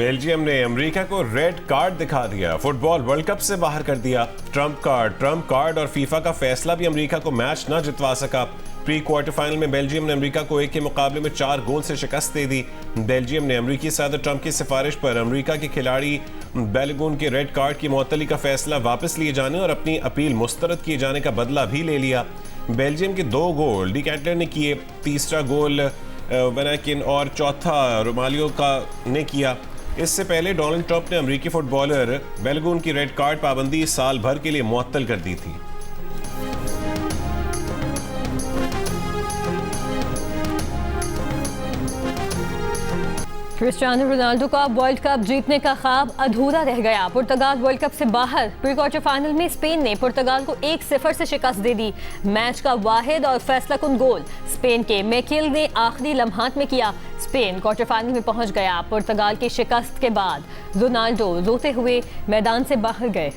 Belgium ने America को red card दिखा दिया, फुटबॉल वर्ल्ड कप से बाहर कर दिया। ट्रम्प कार्ड और फीफा का फैसला भी अमेरिका को मैच न जितवा सका। प्री क्वार्टर फाइनल में बेल्जियम ने अमेरिका को 1 के मुकाबले में 4 गोल से शिकस्त दे दी। बेल्जियम ने अमेरिकी सदर ट्रंप की सिफारिश पर अमेरिका के खिलाड़ी बैलोगुन के रेड कार्ड की मुअत्तली का फैसला वापस लिए जाने और अपनी अपील मुस्तरद किए जाने का बदला भी ले लिया। बेल्जियम के 2 गोल डी कैटलर ने किए, तीसरा गोल वनाकिन और चौथा रोमालियो का ने किया। इससे पहले डोनाल्ड ट्रंप ने अमेरिकी फुटबॉलर बैलोगुन की रेड कार्ड पाबंदी साल भर के लिए मुअत्तल कर दी थी। क्रिस्टियानो रोनाल्डो का वर्ल्ड कप जीतने का ख्वाब अधूरा रह गया। पुर्तगाल वर्ल्ड कप से बाहर। प्री क्वार्टर फाइनल में स्पेन ने पुर्तगाल को 1-0 से शिकस्त दे दी। मैच का वाहिद और फैसलाकुन गोल स्पेन के मैकेल ने आखिरी लम्हात में किया। स्पेन क्वार्टर फाइनल में पहुंच गया। पुर्तगाल की शिकस्त के बाद रोनाल्डो रोते हुए मैदान से बाहर गए।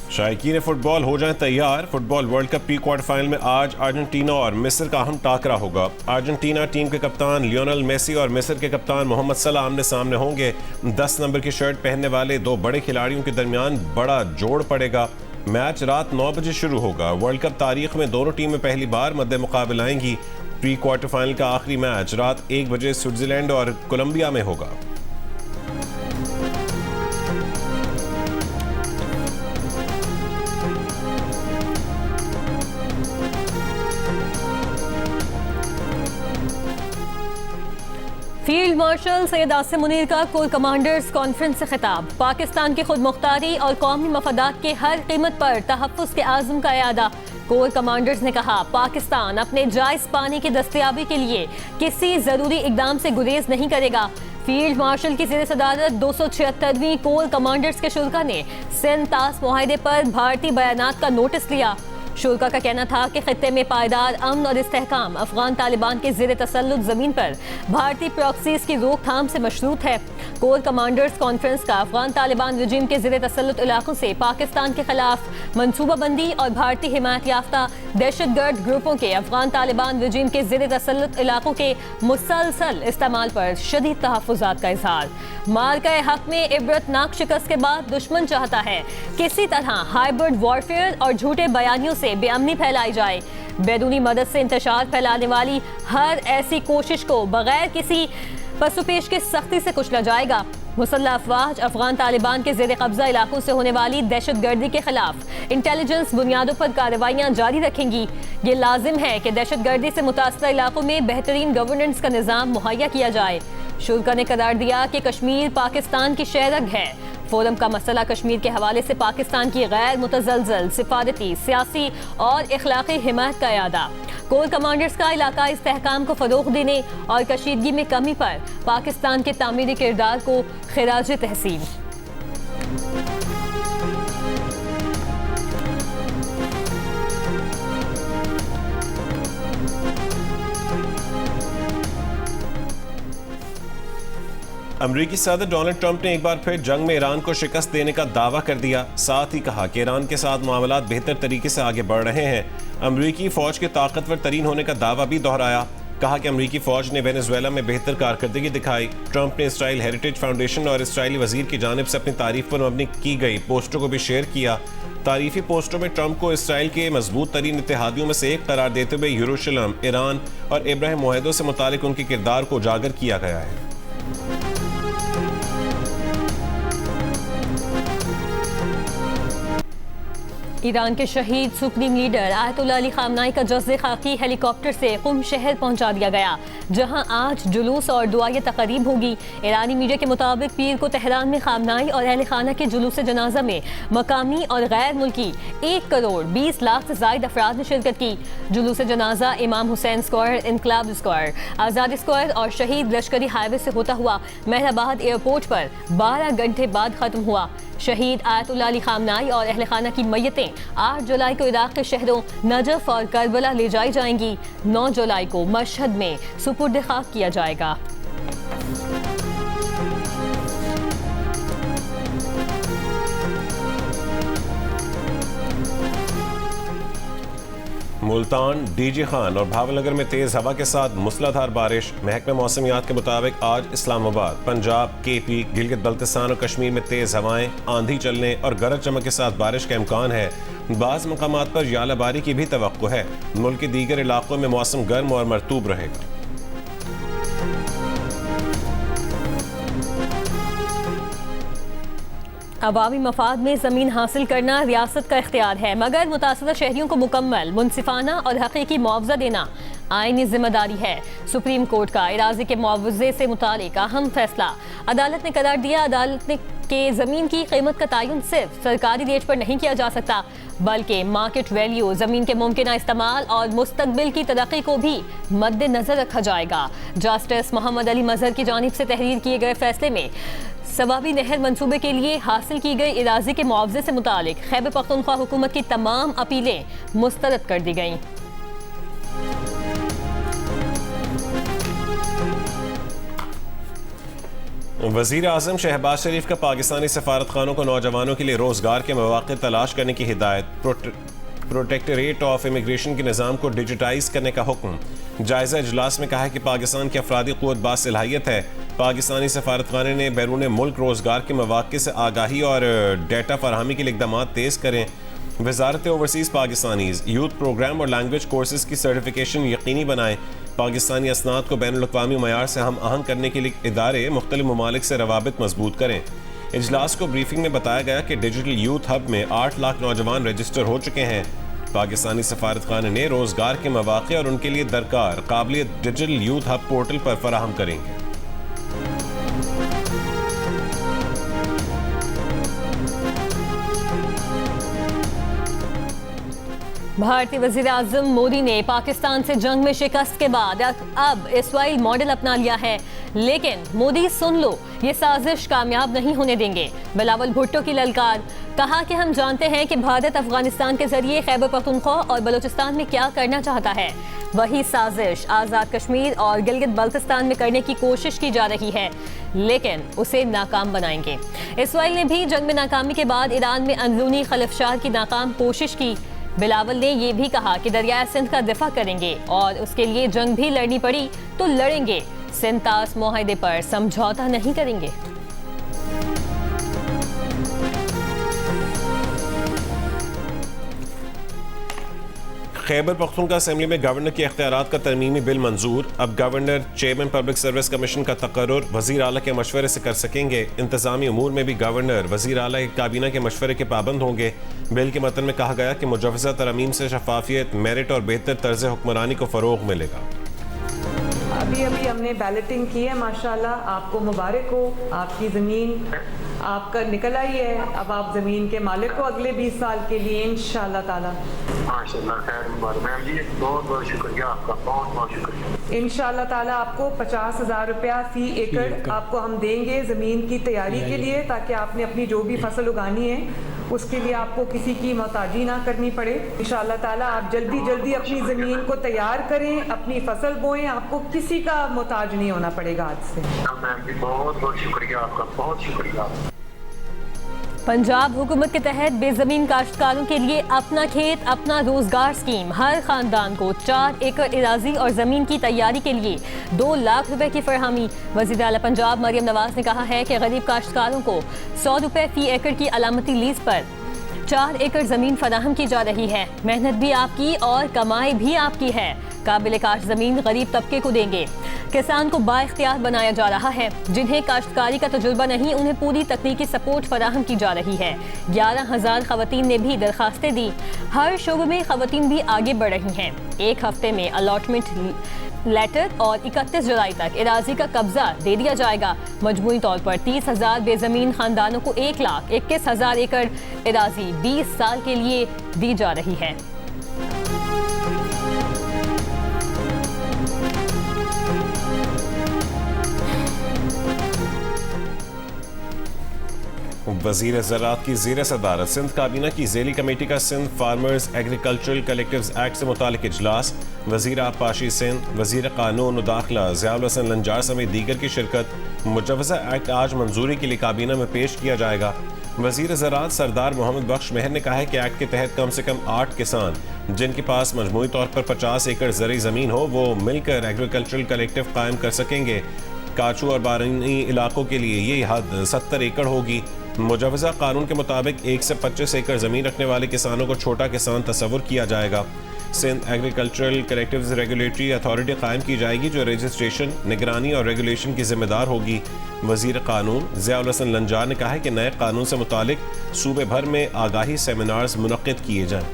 शायकीन फुटबॉल हो जाएं तैयार। Football world cup pre quarter final में आज अर्जेंटीना और मिस्र का अहम टाकरा होगा। अर्जेंटीना टीम के कप्तान लियोनेल मेसी और मिस्र के कप्तान मोहम्मद सलाह आमने सामने होंगे। 10 नंबर की शर्ट पहनने वाले 2 बड़े खिलाड़ियों के दरमियान बड़ा जोड़ पड़ेगा। मैच रात 9 बजे शुरू होगा। वर्ल्ड कप तारीख में दोनों टीमें पहली बार मद्दे मुकाबला आएंगी। प्री क्वार्टर फाइनल का आखिरी मैच रात 1 बजे स्विट्जरलैंड और कोलंबिया में होगा। फील्ड मार्शल सैयद आसिम मुनीर का कोर कमांडर्स कॉन्फ्रेंस से खिताब। पाकिस्तान की खुद मुख्तारी और कौमी मफादात के हर कीमत पर तहफ़्फ़ुज़ के आज़म का इरादा। कोर कमांडर्स ने कहा, पाकिस्तान अपने जायज़ पानी की दस्तयाबी के लिए किसी ज़रूरी इक़दाम से गुरेज नहीं करेगा। फील्ड मार्शल की ज़ेर सदारत 276वीं कोर कमांडर्स के शुल्का ने सिंध तास मुआहदे पर भारतीय बयानात का नोटिस लिया। शुल्का का कहना था कि खित्ते में पायदार अमन और इस्तेहकाम अफगान तालिबान के ज़ेर तसल्लुत ज़मीन पर भारतीय प्रॉक्सीज़ की रोकथाम से मशरूत है। कोर कमांडर्स कॉन्फ्रेंस का अफगान तालिबान रजीम के ज़ेर तसल्लुत इलाकों से पाकिस्तान के खिलाफ मनसूबाबंदी और भारतीय हिमायत याफ्ता दहशतगर्द ग्रुपों के अफगान तालिबान रजीम के ज़ेर तसल्लुत इलाकों के मुसलसल इस्तेमाल पर शदीद तहफ़्फ़ुज़ात का इज़हार। मार्का हक में इबरतनाक शिकस्त के बाद दुश्मन चाहता है किसी तरह हाइब्रिड वॉरफेयर और झूठे बयानियों से बेअमनी फैलाई जाए। बैरूनी मदद से इंतशार फैलाने वाली हर ऐसी कोशिश को बगैर किसी पसुपेश के सख्ती से कुचला जाएगा। मुसल्लह अफवाज अफगान तालिबान के ज़ेर कब्जा इलाकों से होने वाली दहशतगर्दी के खिलाफ इंटेलिजेंस बुनियादों पर कार्रवाइयाँ जारी रखेंगी। ये लाजिम है कि दहशतगर्दी से मुतासरा इलाकों में बेहतरीन गवर्नेंस का निज़ाम मुहैया किया जाए। शुल्का ने करार दिया कि कश्मीर पाकिस्तान की शहरग है। फोरम का मसला कश्मीर के हवाले से पाकिस्तान की गैर मुतज़लज़ल सिफारती, सियासी और इखलाकी हिमायत का इरादा। कोर कमांडर्स का इलाका इस्तेहकाम को फ़रोग़ देने और कशीदगी में कमी पर पाकिस्तान के तामीरी किरदार को खिराज तहसीन। अमेरिकी सदर डोनाल्ड ट्रंप ने एक बार फिर जंग में ईरान को शिकस्त देने का दावा कर दिया। साथ ही कहा कि ईरान के साथ मामलात बेहतर तरीके से आगे बढ़ रहे हैं। अमेरिकी फौज के ताकतवर तरीन होने का दावा भी दोहराया। कहा कि अमेरिकी फौज ने वेनेजुएला में बेहतर कारकर्दगी दिखाई। ट्रंप ने इसराइल हेरिटेज फाउंडेशन और इसराइली वजीर की जानिब से अपनी तारीफ पर मबनी की गई पोस्टों को भी शेयर किया। तारीफी पोस्टों में ट्रंप को इसराइल के मजबूत तरीन इत्तेहादियों में से एक करार देते हुए यरूशलेम, ईरान और इब्राहिम मुआहदों से मुतालिक उनके किरदार को उजागर किया गया है। ईरान के शहीद सुप्रीम लीडर आयतुल्लाह अली खामनाई का जज़्बे खाकी हेलीकॉप्टर से कुम शहर पहुंचा दिया गया, जहां आज जुलूस और दुआए तक़रीब होगी। ईरानी मीडिया के मुताबिक पीर को तेहरान में खामनाई और अहल खाना के जुलूस जनाजा में मकामी और गैर मुल्की 1 करोड़ 20 लाख से ज़ायद अफराद ने शिरकत की। जुलूस जनाजा इमाम हुसैन स्क्वायर, इनकलाब स्क्वायर, आज़ादी स्क्वायर और शहीद लश्करी हाईवे से होता हुआ मेहराबाद एयरपोर्ट पर 12 घंटे बाद ख़त्म हुआ। शहीद आयतुल्लाह अली खामनाई और अहल खाना की मैयतें 8 जुलाई को इराक के शहरों नजफ और करबला ले जाई जाएंगी। 9 जुलाई को मशहद में सुपुर्द खाक किया जाएगा। मुल्तान, डीजी खान और भावनगर में तेज हवा के साथ मूसलाधार बारिश। महकमे मौसमियात के मुताबिक आज इस्लामाबाद, पंजाब, केपी, गिलगित बल्तिस्तान और कश्मीर में तेज हवाएं, आंधी चलने और गरज चमक के साथ बारिश का इम्कान है। बाज़ मकामात पर यालाबारी की भी तवक्को है। मुल्क के दीगर इलाकों में मौसम गर्म और मरतूब रहेगा। अवामी मफाद में ज़मीन हासिल करना रियासत का इख्तियार है, मगर मुतासदा शहरियों को मुकम्मल, मुनसिफाना और हकीकी मुआवजा देना आईनी जिम्मेदारी है। सुप्रीम कोर्ट का इराज़ी के मुआवजे से मुतालिक अहम फैसला। अदालत ने करार दिया, अदालत ने के ज़मीन की कीमत का तयन सिर्फ सरकारी रेट पर नहीं किया जा सकता, बल्कि मार्केट वैल्यू, ज़मीन के मुमकिन इस्तेमाल और मुस्तकबिल की तरक्की को भी मद्देनजर रखा जाएगा। जस्टिस मोहम्मद अली मजहर की जानिब से तहरीर किए गए फैसले में सवाबी नहर मंसूबे के लिए हासिल की गई इराज़ी के मुआवजे से मुतालिक खैबर पख्तूनख्वा हुकूमत की तमाम अपीलें मुस्तरद कर दी गईं। वज़ीर आज़म शहबाज शरीफ का पाकिस्तानी सफारत खानों को नौजवानों के लिए रोजगार के मौक़े तलाश करने की हिदायत। प्रोटेक्टरेट ऑफ इमिग्रेशन के निज़ाम को डिजिटाइज करने का हुक्म। जायज़ा इजलास में कहा है कि पाकिस्तान की अफरादी क़ुव्वत बासलाहियत है। पाकिस्तानी सफारत खाने ने बैरून मुल्क रोजगार के मौक़े से आगाही और डेटा फराहमी के लिए इक़दाम तेज़ करें। वज़ारत ओवरसीज़ पाकिस्तानीज़ यूथ प्रोग्राम और लैंग्वेज कोर्सेज़ की सर्टिफिकेशन यकीनी बनाएं। पाकिस्तानी असनाद को बैनुल अक़वामी मयार से हम आहंग करने के लिए इदारे मुख्तलिफ ममालिक से रवाबित मजबूत करें। इजलास को ब्रीफिंग में बताया गया कि डिजिटल यूथ हब में 8 लाख नौजवान रजिस्टर हो चुके हैं। पाकिस्तानी सफारत खाने ने रोजगार के मौक़े और उनके लिए दरकार काबिलियत डिजिटल यूथ हब पोर्टल पर फराहम करेंगे। भारतीय वज़ीर आज़म मोदी ने पाकिस्तान से जंग में शिकस्त के बाद अब इसराइल मॉडल अपना लिया है, लेकिन मोदी सुन लो, ये साजिश कामयाब नहीं होने देंगे। बिलावल भुट्टो की ललकार। कहा कि हम जानते हैं कि भारत अफगानिस्तान के जरिए खैबर पख्तूनख्वा और बलूचिस्तान में क्या करना चाहता है। वही साजिश आज़ाद कश्मीर और गिलगित बल्तिस्तान में करने की कोशिश की जा रही है, लेकिन उसे नाकाम बनाएंगे। इसराइल ने भी जंग में नाकामी के बाद ईरान में अंदरूनी खलफशार की नाकाम कोशिश की। बिलावल ने यह भी कहा कि दरियाए सिंध का दिफा करेंगे और उसके लिए जंग भी लड़नी पड़ी तो लड़ेंगे। सिंतास मुआहदे पर समझौता नहीं करेंगे। खैबर पख्तूनख्वा असेंबली में गवर्नर के इख्तियारात का तरमीमी बिल मंजूर। अब governor chairman public service commission का तकर्रुर वज़ीर आला के मशवरे से कर सकेंगे। इंतजामी उमूर में भी गवर्नर वज़ीर आला की काबीना के मशवरे के पाबंद होंगे। बिल के मतन में कहा गया कि मुजव्वज़ा तरमीम से शफाफियत, मेरिट और बेहतर तर्ज हुक्मरानी को फ़रोग़ मिलेगा। अभी हमने बैलेटिंग की है, माशाल्लाह, आपको मुबारक हो। आपकी ज़मीन आपका निकल आई है। अब आप ज़मीन के मालिक हो अगले 20 साल के लिए इंशाअल्लाह ताला। माशाल्लाह, खैर मुबारक मैम जी, बहुत बहुत शुक्रिया आपका, बहुत बहुत शुक्रिया। इंशाअल्लाह ताला आपको 50,000 रुपया फ़ी एकड़ आपको हम देंगे ज़मीन की तैयारी के लिए, ताकि आपने अपनी जो भी फसल उगानी है उसके लिए आपको किसी की मोहताजी ना करनी पड़े। इंशाअल्लाह ताला आप जल्दी अपनी ज़मीन को तैयार करें, अपनी फसल बोएं, आपको किसी का मोहताज नहीं होना पड़ेगा आज से। मैम जी, बहुत बहुत शुक्रिया आपका, बहुत शुक्रिया। पंजाब हुकूमत के तहत बेज़मीन काश्तकारों के लिए अपना खेत अपना रोजगार स्कीम। हर खानदान को 4 एकड़ इराज़ी और ज़मीन की तैयारी के लिए 2 लाख रुपए की फरहमी। वज़ीर आला पंजाब मरियम नवाज ने कहा है कि गरीब काश्तकारों को 100 रुपए फी एकड़ की अलामती लीज पर 4 एकड़ ज़मीन फराहम की जा रही है। मेहनत भी आपकी और कमाई भी आपकी है। काबिल काश्त ज़मीन गरीब तबके को देंगे। किसान को बाइख्तियार बनाया जा रहा है। जिन्हें काश्तकारी का तजुर्बा नहीं, उन्हें पूरी तकनीकी सपोर्ट फराहम की जा रही है। 11,000 खवातीन ने भी दरखास्तें दी। हर शोबे में खवातीन भी आगे बढ़ रही हैं। 1 हफ्ते में अलॉटमेंट लेटर और 31 जुलाई तक इराज़ी का कब्जा दे दिया जाएगा। मजमूई तौर पर 30,000 बेज़मीन खानदानों को 1,21,000 एकड़ इराज़ी 20 साल के लिए दी जा रही है। वज़ीर ज़राअत की ज़ेर सदारत सिंध काबीना की ज़ेली कमेटी का Sindh farmers agricultural collectives act से मुतालिक इजलास। वज़ीर आबपाशी सिंध, वज़ीर कानून और दाखिला ज़ियाउल हसन लंजार समेत दीगर की शिरकत। मुजव्वज़ा एक्ट आज मंजूरी के लिए काबीना में पेश किया जाएगा। वजीर ज़राअत सरदार मोहम्मद बख्श मेहर ने कहा है कि एक्ट के तहत कम से कम 8 किसान जिनके पास मजमूई तौर पर 50 एकड़ ज़रूरी ज़मीन हो वो मिलकर एग्रीकल्चरल कलेक्टिव कायम कर सकेंगे। काचू और बारानी इलाकों के लिए ये हद 70 एकड़ होगी। मुजवज़ा कानून के मुताबिक 1 से 25 एकड़ ज़मीन रखने वाले किसानों को छोटा किसान तस्वुर किया जाएगा। Sindh agricultural collectives regulatory authority कायम की जाएगी जो रजिस्ट्रेशन, निगरानी और रेगुलेशन की जिम्मेदार होगी। वजीर कानून ज़ियाउल हसन लंजार ने कहा है कि नए कानून से मुतालिक सूबे भर में आगाही सेमिनार्स मुनक्किद किए जाएं।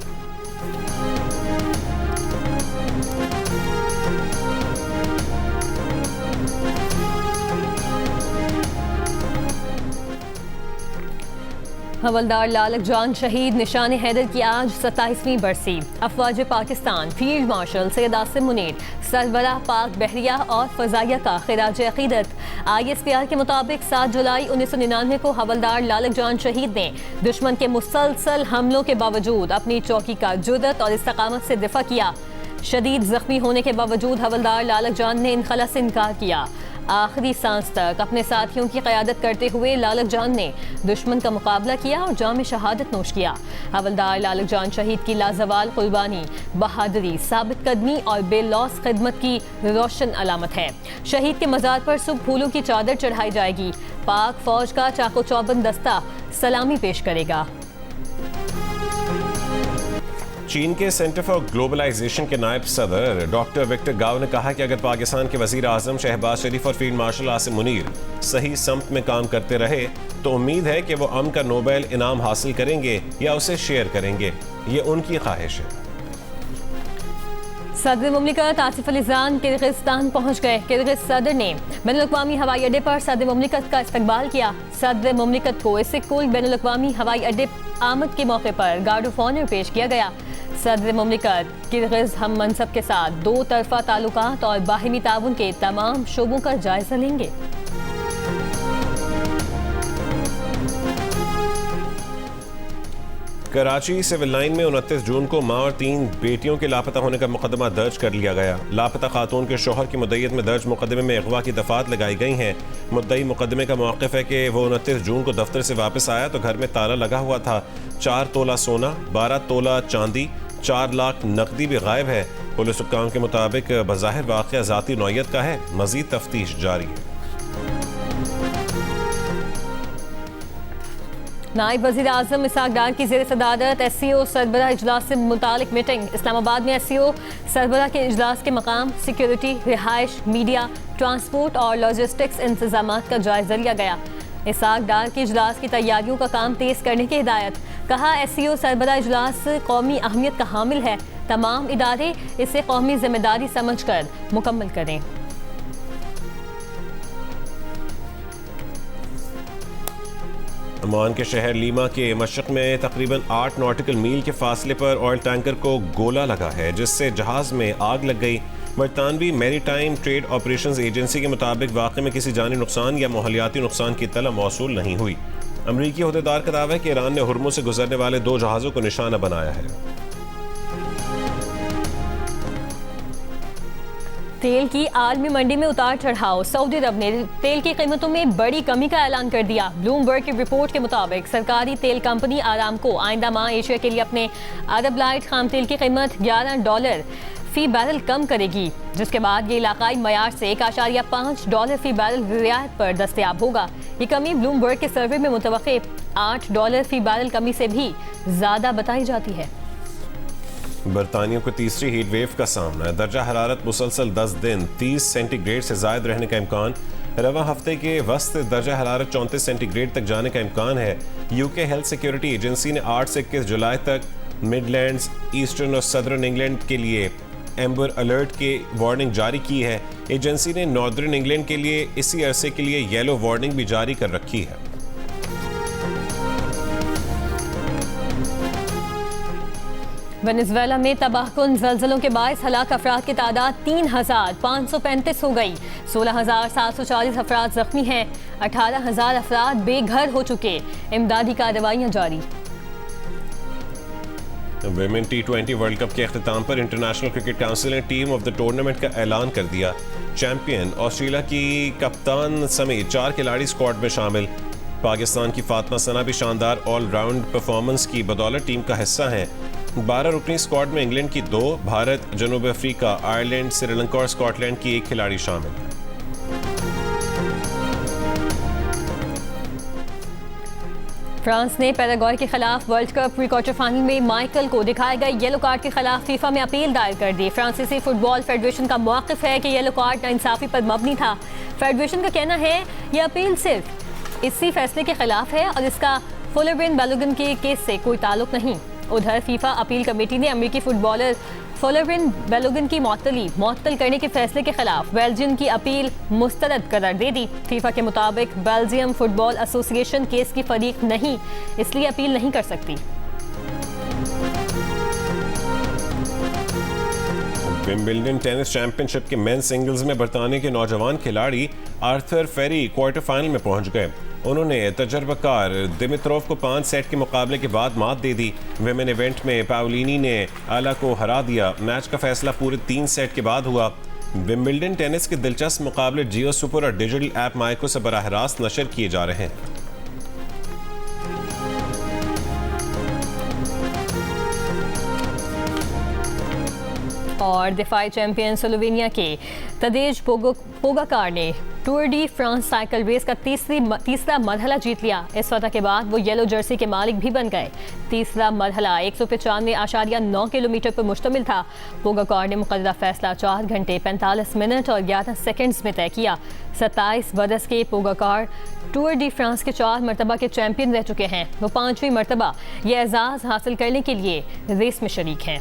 हवलदार लालक जान शहीद निशान हैदर की आज 27वीं बरसी। अफवाज पाकिस्तान फील्ड मार्शल सैयद आसिम मुनीर, सरबराह पाक बहरिया और फजाइया का खिराज अकीदत। ISPR के मुताबिक 7 जुलाई 1999 को हवलदार लालक जान शहीद ने दुश्मन के मुसलसल हमलों के बावजूद अपनी चौकी का जुर्रत और इस्तकामत से दिफा किया। शदीद जख्मी होने के बावजूद हवलदार लालक जान ने इनखला से इनकार किया। आखिरी सांस तक अपने साथियों की क़यादत करते हुए लालक जान ने दुश्मन का मुकाबला किया और जाम शहादत नोश किया। हवलदार लालक जान शहीद की लाजवाल कुर्बानी, बहादुरी, साबित कदमी और बेलौस खिदमत की रोशन अलामत है। शहीद के मज़ार पर सुबह फूलों की चादर चढ़ाई जाएगी। पाक फौज का चाको चौबंद दस्ता सलामी पेश करेगा। चीन के सेंटर फॉर ग्लोबलाइजेशन के नायब सदर डॉक्टर विक्टर गाव ने कहा कि अगर पाकिस्तान के वजीर आजम शहबाज शरीफ और फील्ड मार्शल आसिम मुनीर सही समत में काम करते रहे तो उम्मीद है कि वो अमन का नोबेल इनाम हासिल करेंगे या उसे शेयर करेंगे। ये उनकी ख्वाहिश है। सदर मुमलिकत आसिफ अली जान किर्गिस्तान पहुंच गए। किर्गिज सदर ने बैनुल-अक़वामी हवाई अड्डे पर सदर मुमलिकत का इस्तकबाल किया। सदर मुमलिकत को इस्तांबुल बैनुल-अक़वामी हवाई अड्डे आमद के मौके पर गार्ड ऑफ ऑनर पेश किया गया। सदर मुमलिकत किर्गिज हम मनसब के साथ 2 तरफा ताल्लुकात और बाहिमी ताउन के तमाम शोबों का जायजा लेंगे। कराची सिविल लाइन में 29 जून को मां और 3 बेटियों के लापता होने का मुकदमा दर्ज कर लिया गया। लापता खातून के शोहर की मुद्दत में दर्ज मुकदमे में अगवा की दफात लगाई गई हैं। मुद्दई मुकदमे का मौक़िफ़ है कि वो 29 जून को दफ्तर से वापस आया तो घर में ताला लगा हुआ था। 4 तोला सोना, 12 तोला चांदी, 4 लाख नकदी भी गायब है। पुलिस हुक्काम के मुताबिक बज़ाहिर वाक़या ज़ाती नौइयत का है। मज़ीद तफ्तीश जारी है। नायब वज़ीर आज़म इसहाक़ डार की ज़ेर सदारत SCO सरबराह इजलास से मुतालिक मीटिंग। इस्लामाबाद में SCO सरबराह के इजलास के मकाम, सिक्योरिटी, रिहाइश, मीडिया, ट्रांसपोर्ट और लॉजिस्टिक्स इंतजामात का जायजा लिया गया। इसहाक़ डार के इजलास की तैयारियों का काम तेज़ करने की हिदायत। कहा SCO सरबराह इजलास कौमी अहमियत का हामिल है। तमाम इदारे इसे कौमी जिम्मेदारी समझकर मुकम्मल करें। ओमान के शहर लीमा के मशरक़ में तकरीबन 8 नॉटिकल मील के फासले पर ऑयल टैंकर को गोला लगा है जिससे जहाज़ में आग लग गई। बरतानवी मैरीटाइम ट्रेड ऑपरेशंस एजेंसी के मुताबिक वाक़े में किसी जानी नुकसान या माहौलियाती नुकसान की तलब मौसूल नहीं हुई। अमरीकी अहदेदार का दावा है कि ईरान ने हुर्मुज़ से गुजरने वाले 2 जहाज़ों को निशाना बनाया है। तेल की आलमी मंडी में उतार चढ़ाव। सऊदी अरब ने तेल की कीमतों में बड़ी कमी का ऐलान कर दिया। ब्लूमबर्ग की रिपोर्ट के मुताबिक सरकारी तेल कंपनी आरामको आइंदा माह एशिया के लिए अपने अरब लाइट खाम तेल की कीमत $11 फी बैरल कम करेगी, जिसके बाद ये इलाकाई मयार से $1.5 फी बैरल रियायत पर दस्तयाब होगा। ये कमी ब्लूमबर्ग के सर्वे में मुतवक्के $8 फी बैरल कमी से भी ज़्यादा बताई जाती है। बरतानियों को तीसरी हीट वेव का सामना है। दर्जा हरारत मुसलसल 10 दिन 30 सेंटीग्रेड से ज़ायद रहने का इम्कान। रवा हफ्ते के वस्त दर्जा हरारत 34 सेंटीग्रेड तक जाने का इम्कान है। UK हेल्थ सिक्योरिटी एजेंसी ने 8 से 21 जुलाई तक मिडलैंड्स, ईस्टर्न और सदर्न इंग्लैंड के लिए एम्बर अलर्ट की वार्निंग जारी की है। एजेंसी ने नॉर्दर्न इंग्लैंड के लिए इसी अरसे के लिए येलो वार्निंग भी जारी कर रखी है। वेनेजुएला में तबाहकुन ज़लज़लों के बायस हलाक अफराद की तादाद 3,535 हो गई। 16,740 अफराद जख्मी हैं। 18,000 अफराद बेघर हो चुके। इमदादी कार्रवाइयाँ जारी। विमेन T20 वर्ल्ड कप के अख्तिताम पर इंटरनेशनल क्रिकेट काउंसिल ने टीम ऑफ द टूर्नामेंट का ऐलान कर दिया। चैंपियन ऑस्ट्रेलिया की कप्तान समेत 4 खिलाड़ी स्क्वाड में शामिल। पाकिस्तान की फातिमा सना भी शानदार ऑलराउंड परफॉर्मेंस की बदौलत टीम का हिस्सा हैं। 12 रुकनी स्क्वाड में इंग्लैंड की 2, भारत, जनूबी अफ्रीका, आयरलैंड, श्रीलंका और स्कॉटलैंड की 1 खिलाड़ी शामिल है। फ्रांस ने पैराग्वे के खिलाफ world cup pre quarter final में माइकल को दिखाए गए येलो कार्ड के खिलाफ फीफा में अपील दायर कर दी। फ्रांसीसी फुटबॉल फेडरेशन का मौक़िफ़ है कि येलो कार्ड नाइंसाफ़ी पर मबनी था। फेडरेशन का कहना है यह अपील सिर्फ इसी फैसले के खिलाफ है और इसका फॉलोरेन बैलोगन के केस से कोई ताल्लुक नहीं। उधर फीफा अपील कमेटी ने अमेरिकी फुटबॉलर फॉलोरेन बैलोगन की मुअत्तल करने के फैसले के खिलाफ बेल्जियम की अपील मुस्तरद करार दे दी। फीफा के मुताबिक बेल्जियम फुटबॉल एसोसिएशन केस की फरीक नहीं, इसलिए अपील नहीं कर सकती। विंबलडन टेनिस चैंपियनशिप के मेन सिंगल्स में बरतानिया के नौजवान खिलाड़ी आर्थर फेरी क्वार्टर फाइनल में पहुंच गए। उन्होंने तजर्बाकार दिमित्रोव को 5 सेट के मुकाबले के बाद मात दे दी। विमेन इवेंट में पाउलिनी ने आला को हरा दिया। मैच का फैसला पूरे 3 सेट के बाद हुआ। विंबलडन टेनिस के दिलचस्प मुकाबले जियो सुपर और डिजिटल ऐप माइको से बराह रास्त नशर किए जा रहे हैं। और दिफाई चैंपियन स्लोवेनिया के तदेज पोगाकार ने Tour de France cycle race का तीसरा मरहला जीत लिया। इस फतह के बाद वो येलो जर्सी के मालिक भी बन गए। तीसरा मरहला 195.9 किलोमीटर पर मुश्तमिल था। पोगाकार ने मुकर्ररा फैसला 4 घंटे 45 मिनट और 11 सेकंड्स में तय किया। 27 बरस के पोगाकार टूर डी फ्रांस के 4 मरतबा के चैंपियन रह चुके हैं। वो 5वीं मरतबा ये एजाज़ हासिल करने के लिए रेस में शरीक हैं।